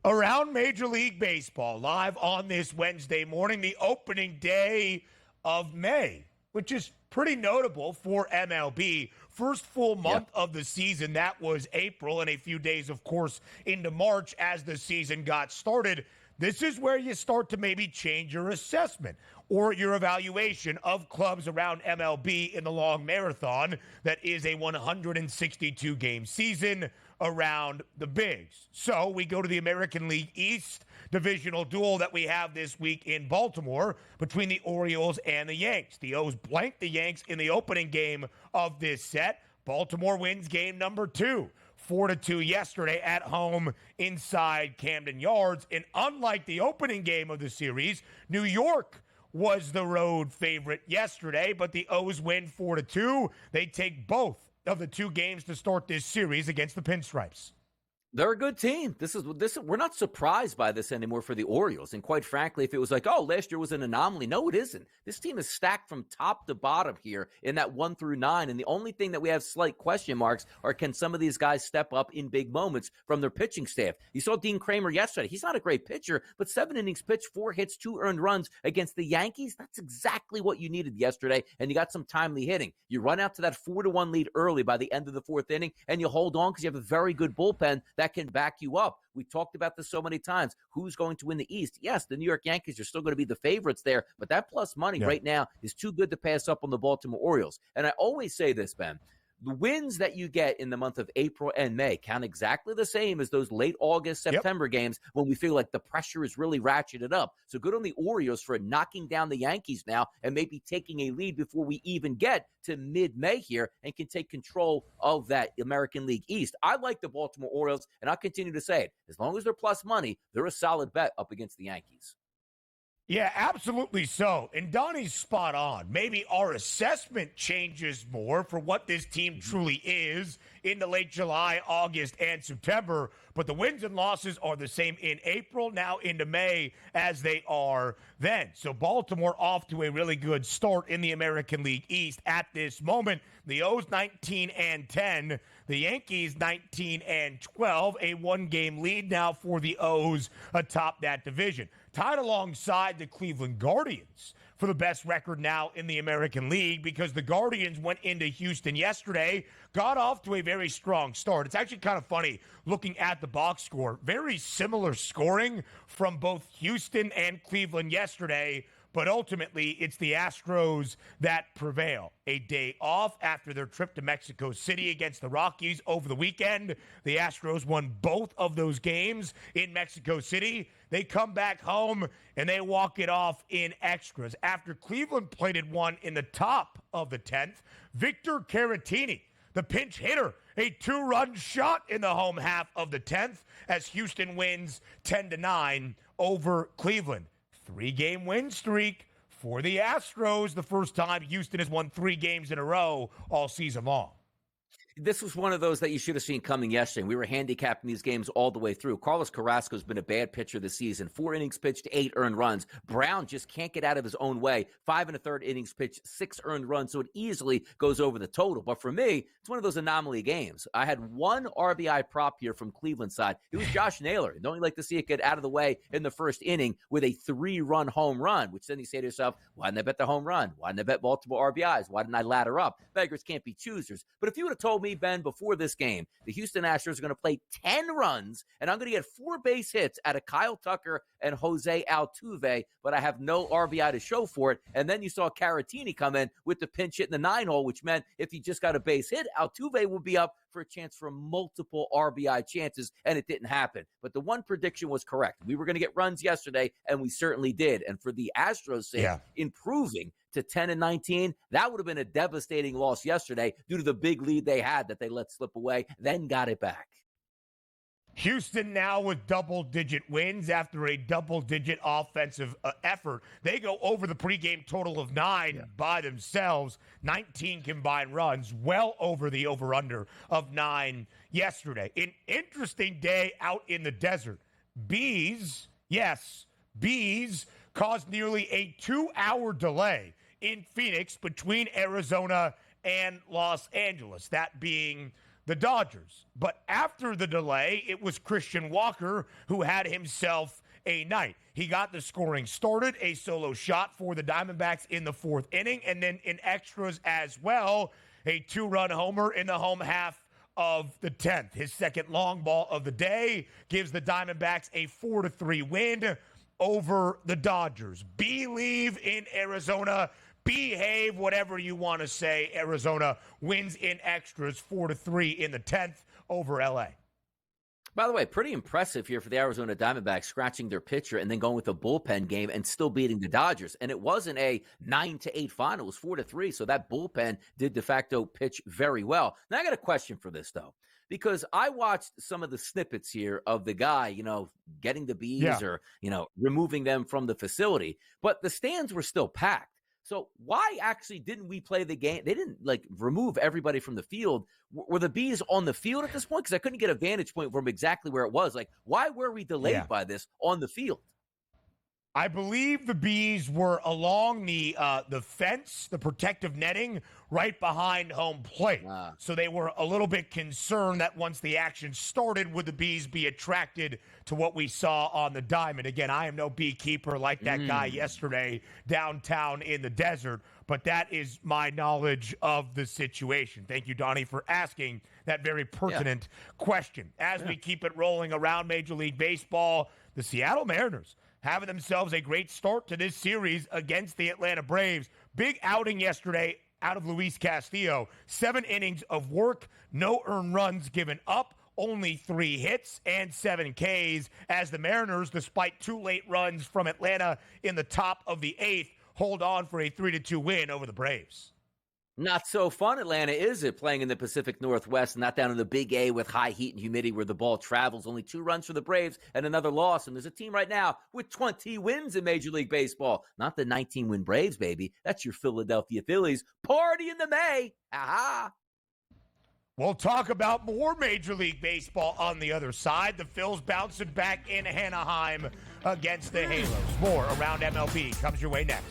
Around Major League Baseball, live on this Wednesday morning, the opening day of May, which is pretty notable for MLB. First full month of the season, that was April, and a few days, of course, into March as the season got started. This is where you start to maybe change your assessment or your evaluation of clubs around MLB in the long marathon that is a 162-game season around the bigs. So we go to the American League East divisional duel that we have this week in Baltimore between the Orioles and the Yanks. The O's blanked the Yanks in the opening game of this set. Baltimore wins game number 2. 4-2 yesterday at home inside Camden Yards. And unlike the opening game of the series, New York was the road favorite yesterday, but the O's win 4-2. They take both of the 2 games to start this series against the Pinstripes. They're a good team. This is we're not surprised by this anymore for the Orioles. And quite frankly, if it was like, oh, last year was an anomaly, no, it isn't. This team is stacked from top to bottom here in that 1 through 9. And the only thing that we have slight question marks are, can some of these guys step up in big moments from their pitching staff? You saw Dean Kramer yesterday. He's not a great pitcher, but 7 innings pitched, 4 hits, 2 earned runs against the Yankees. That's exactly what you needed yesterday. And you got some timely hitting. You run out to that 4-1 lead early by the end of the 4th inning, and you hold on because you have a very good bullpen that can back you up. We talked about this so many times. Who's going to win the East? Yes, the New York Yankees are still going to be the favorites there, but that plus money right now is too good to pass up on the Baltimore Orioles. And I always say this, Ben. The wins that you get in the month of April and May count exactly the same as those late August, September games when we feel like the pressure is really ratcheted up. So good on the Orioles for knocking down the Yankees now and maybe taking a lead before we even get to mid-May here and can take control of that American League East. I like the Baltimore Orioles, and I'll continue to say it. As long as they're plus money, they're a solid bet up against the Yankees. Yeah, absolutely so. And Donnie's spot on. Maybe our assessment changes more for what this team truly is in the late July, August, and September. But the wins and losses are the same in April, now into May, as they are then. So Baltimore off to a really good start in the American League East at this moment. The O's 19-10. The Yankees 19-12. A 1-game lead now for the O's atop that division. Tied alongside the Cleveland Guardians for the best record now in the American League, because the Guardians went into Houston yesterday, got off to a very strong start. It's actually kind of funny looking at the box score. Very similar scoring from both Houston and Cleveland yesterday, but ultimately it's the Astros that prevail. A day off after their trip to Mexico City against the Rockies over the weekend. The Astros won both of those games in Mexico City. They come back home and they walk it off in extras. After Cleveland plated one in the top of the 10th, Victor Caratini, the pinch hitter, a 2-run shot in the home half of the 10th as Houston wins 10-9 over Cleveland. 3-game win streak for the Astros. The first time Houston has won 3 games in a row all season long. This was one of those that you should have seen coming yesterday. We were handicapping these games all the way through. Carlos Carrasco's been a bad pitcher this season. 4 innings pitched, 8 earned runs. Brown just can't get out of his own way. 5 1/3 innings pitched, 6 earned runs, so it easily goes over the total. But for me, it's one of those anomaly games. I had 1 RBI prop here from Cleveland side. It was Josh Naylor. Don't you like to see it get out of the way in the first inning with a 3-run home run, which then you say to yourself, why didn't I bet the home run? Why didn't I bet multiple RBIs? Why didn't I ladder up? Beggars can't be choosers. But if you would have told me, Ben, before this game, the Houston Astros are going to play 10 runs, and I'm going to get 4 base hits out of Kyle Tucker and Jose Altuve, but I have no RBI to show for it. And then you saw Caratini come in with the pinch hit in the 9-hole, which meant if he just got a base hit, Altuve would be up for a chance for multiple RBI chances, and it didn't happen. But the one prediction was correct. We were going to get runs yesterday, and we certainly did. And for the Astros' sake, improving to 10-19, that would have been a devastating loss yesterday due to the big lead they had that they let slip away, then got it back. Houston now with double-digit wins after a double-digit offensive effort. They go over the pregame total of 9 by themselves. 19 combined runs, well over the over-under of 9 yesterday. An interesting day out in the desert. Bees caused nearly a 2-hour delay in Phoenix between Arizona and Los Angeles. That being the Dodgers. But after the delay, it was Christian Walker who had himself a night. He got the scoring started, a solo shot for the Diamondbacks in the 4th inning, and then in extras as well, a 2-run homer in the home half of the 10th. His second long ball of the day gives the Diamondbacks a 4-3 win over the Dodgers. Believe in Arizona. Behave, whatever you want to say. Arizona wins in extras 4-3 in the 10th over LA. By the way, pretty impressive here for the Arizona Diamondbacks, scratching their pitcher and then going with a bullpen game and still beating the Dodgers. And it wasn't a 9-8 final. It was 4-3. So that bullpen did de facto pitch very well. Now, I got a question for this, though, because I watched some of the snippets here of the guy, getting the bees or, removing them from the facility. But the stands were still packed. So why actually didn't we play the game? They didn't remove everybody from the field. Were the bees on the field at this point? Because I couldn't get a vantage point from exactly where it was. Why were we delayed by this on the field? I believe the bees were along the fence, the protective netting, right behind home plate. So they were a little bit concerned that once the action started, would the bees be attracted to what we saw on the diamond? Again, I am no beekeeper like that guy yesterday downtown in the desert, but that is my knowledge of the situation. Thank you, Donnie, for asking that very pertinent question. As we keep it rolling around Major League Baseball, the Seattle Mariners having themselves a great start to this series against the Atlanta Braves. Big outing yesterday out of Luis Castillo. 7 innings of work, no earned runs given up, only 3 hits and 7 Ks as the Mariners, despite 2 late runs from Atlanta in the top of the 8th, hold on for a 3-2 win over the Braves. Not so fun, Atlanta, is it? Playing in the Pacific Northwest, not down in the Big A with high heat and humidity where the ball travels. Only 2 runs for the Braves and another loss. And there's a team right now with 20 wins in Major League Baseball. Not the 19-win Braves, baby. That's your Philadelphia Phillies. Party in the May. Aha. We'll talk about more Major League Baseball on the other side. The Phils bouncing back in Anaheim against the Halos. More around MLB comes your way next.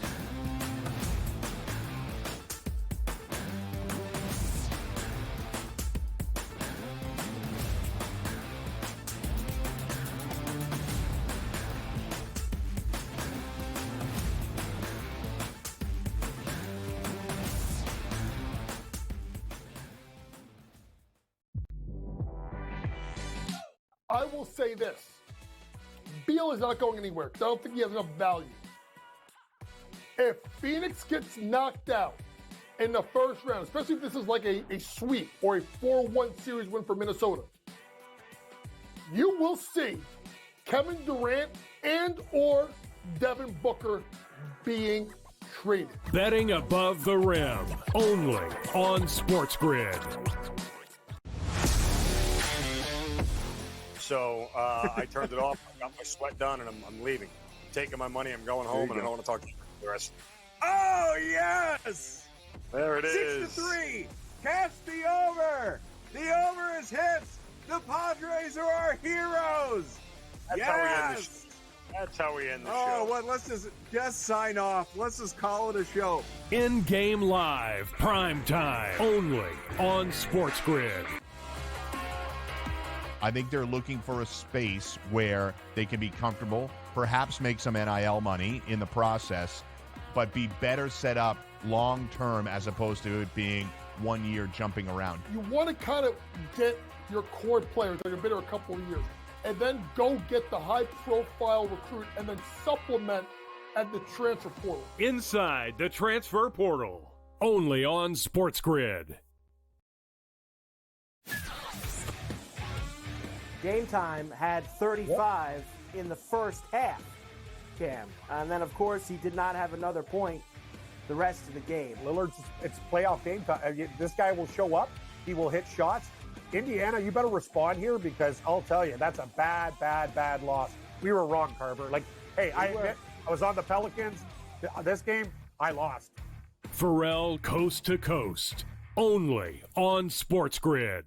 I will say this. Beal is not going anywhere because I don't think he has enough value. If Phoenix gets knocked out in the first round, especially if this is like a sweep or a 4-1 series win for Minnesota, you will see Kevin Durant and or Devin Booker being traded. Betting above the rim, only on SportsGrid. So I turned it off. I got my sweat done, and I'm leaving. I'm taking my money. I'm going home, and I don't want to talk to you for the rest. Oh, yes! There it is. 6-3. Cast the over. The over is hit. The Padres are our heroes. That's yes! how we end the show. That's how we end the show. Oh, well, let's just sign off. Let's just call it a show. In-game live, prime time, only on SportsGrid. I think they're looking for a space where they can be comfortable, perhaps make some NIL money in the process, but be better set up long-term as opposed to it being 1 year jumping around. You want to kind of get your core players that have been there a couple of years and then go get the high-profile recruit and then supplement at the transfer portal. Inside the transfer portal, only on SportsGrid. Game Time had 35 in the first half, Cam. And then, of course, he did not have another point the rest of the game. Lillard's, it's playoff game time. This guy will show up. He will hit shots. Indiana, you better respond here because I'll tell you, that's a bad, bad, bad loss. We were wrong, Carver. I admit, I was on the Pelicans. This game, I lost. Pharrell Coast to Coast, only on SportsGrid.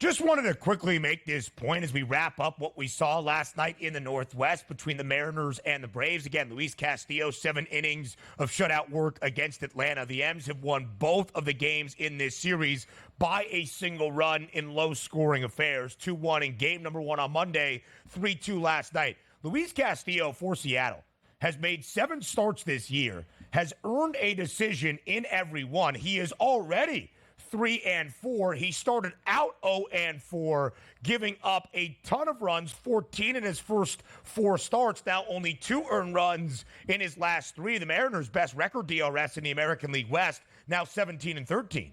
Just wanted to quickly make this point as we wrap up what we saw last night in the Northwest between the Mariners and the Braves. Again, Luis Castillo, 7 innings of shutout work against Atlanta. The M's have won both of the games in this series by a single run in low-scoring affairs. 2-1 in game number 1 on Monday, 3-2 last night. Luis Castillo for Seattle has made 7 starts this year, has earned a decision in every one. He is already 3-4. He started out 0-4, giving up a ton of runs, 14 in his first 4 starts. Now only 2 earned runs in his last 3. The Mariners' best record DRS in the American League West, now 17-13.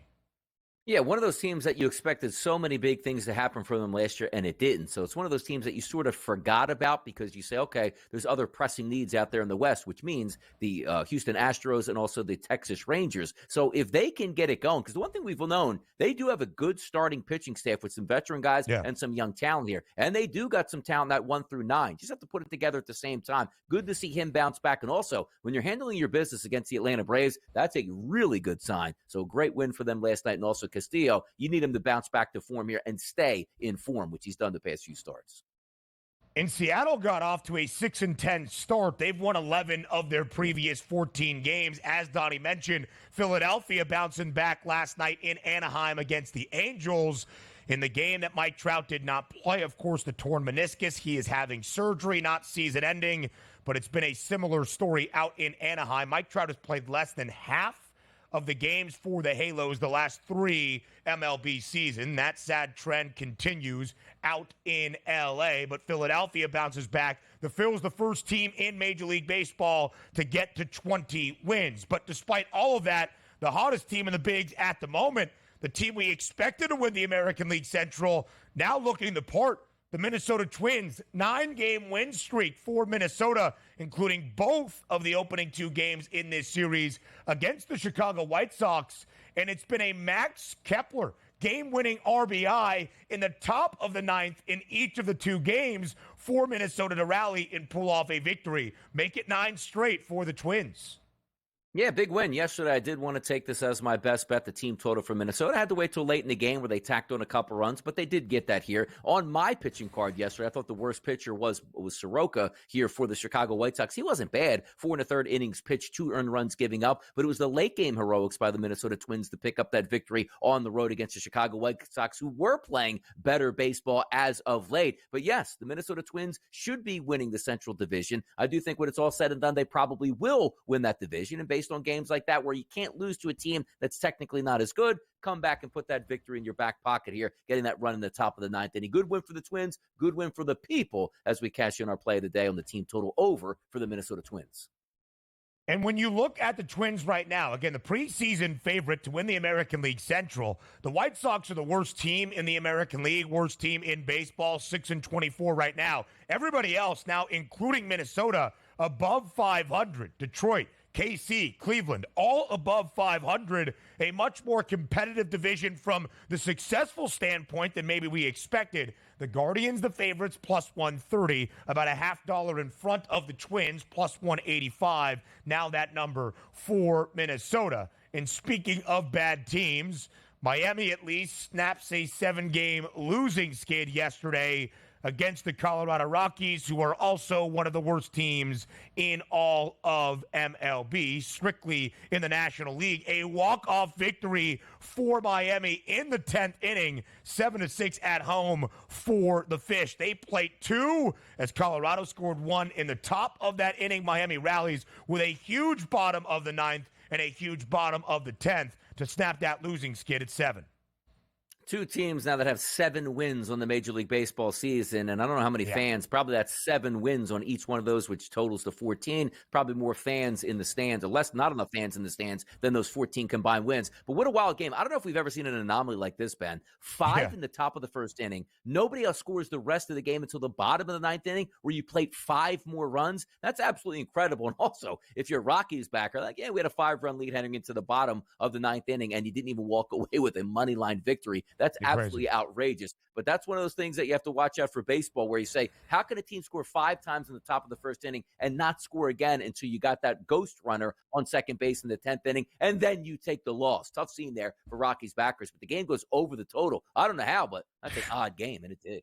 Yeah, one of those teams that you expected so many big things to happen for them last year, and it didn't. So it's one of those teams that you sort of forgot about because you say, okay, there's other pressing needs out there in the West, which means the Houston Astros and also the Texas Rangers. So if they can get it going, because the one thing we've known, they do have a good starting pitching staff with some veteran guys and some young talent here. And they do got some talent that 1 through 9. Just have to put it together at the same time. Good to see him bounce back. And also, when you're handling your business against the Atlanta Braves, that's a really good sign. So great win for them last night. And also Castillo, you need him to bounce back to form here and stay in form, which he's done the past few starts. And Seattle got off to a 6-10 start. They've won 11 of their previous 14 games. As Donnie mentioned, Philadelphia bouncing back last night in Anaheim against the Angels. In the game that Mike Trout did not play, of course, the torn meniscus. He is having surgery, not season-ending, but it's been a similar story out in Anaheim. Mike Trout has played less than half of the games for the Halos the last 3 MLB season. That sad trend continues out in L.A., but Philadelphia bounces back. The Phils, the first team in Major League Baseball to get to 20 wins. But despite all of that, the hottest team in the bigs at the moment, the team we expected to win the American League Central, now looking the part. The Minnesota Twins, 9-game win streak for Minnesota, including both of the opening 2 games in this series against the Chicago White Sox. And it's been a Max Kepler game-winning RBI in the top of the 9th in each of the 2 games for Minnesota to rally and pull off a victory. Make it 9 straight for the Twins. Yeah, big win. Yesterday, I did want to take this as my best bet, the team total for Minnesota. I had to wait till late in the game where they tacked on a couple runs, but they did get that here. On my pitching card yesterday, I thought the worst pitcher was Soroka here for the Chicago White Sox. He wasn't bad. 4 1/3 innings pitched, 2 earned runs giving up, but it was the late game heroics by the Minnesota Twins to pick up that victory on the road against the Chicago White Sox, who were playing better baseball as of late. But yes, the Minnesota Twins should be winning the Central Division. I do think when it's all said and done, they probably will win that division. And based on games like that where you can't lose to a team that's technically not as good, come back and put that victory in your back pocket here, getting that run in the top of the 9th inning. Good win for the Twins, good win for the people as we cash in our play of the day on the team total over for the Minnesota Twins. And when you look at the Twins right now, again, the preseason favorite to win the American League Central, the White Sox are the worst team in the American League, worst team in baseball, 6-24 right now. Everybody else now, including Minnesota, above 500. Detroit, KC, Cleveland, all above 500, a much more competitive division from the successful standpoint than maybe we expected. The Guardians, the favorites, plus 130, about a $0.50 in front of the Twins, plus 185. Now that number for Minnesota. And speaking of bad teams, Miami at least snaps a 7-game losing skid yesterday against the Colorado Rockies, who are also one of the worst teams in all of MLB, strictly in the National League. A walk-off victory for Miami in the 10th inning, 7-6 at home for the Fish. They played 2 as Colorado scored 1 in the top of that inning. Miami rallies with a huge bottom of the 9th and a huge bottom of the 10th to snap that losing skid at 7. 2 teams now that have 7 wins on the Major League Baseball season, and I don't know how many fans. Probably that's 7 wins on each one of those, which totals to 14. Probably more fans in the stands, or less, not enough fans in the stands than those 14 combined wins. But what a wild game. I don't know if we've ever seen an anomaly like this, Ben. 5 in the top of the first inning. Nobody else scores the rest of the game until the bottom of the 9th inning, where you played 5 more runs. That's absolutely incredible. And also, if you're Rockies backer, like, yeah, we had a 5-run lead heading into the bottom of the 9th inning, and you didn't even walk away with a money line victory. That's Crazy. absolutely outrageous. But that's one of those things that you have to watch out for baseball, where you say, how can a team score 5 times in the top of the first inning and not score again until you got that ghost runner on second base in the 10th inning, and then you take the loss? Tough scene there for Rockies backers, but the game goes over the total. I don't know how, but that's an odd game, and it did.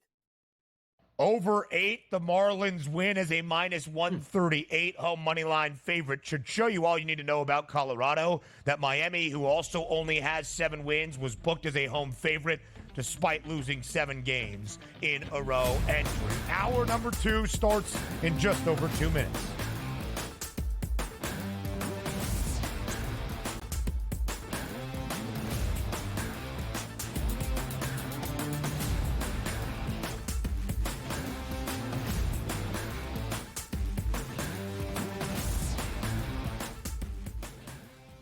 Over 8, the Marlins win as a -138 home money line favorite. Should show you all you need to know about Colorado. That Miami, who also only has 7 wins, was booked as a home favorite despite losing 7 games in a row. And hour number 2 starts in just over 2 minutes.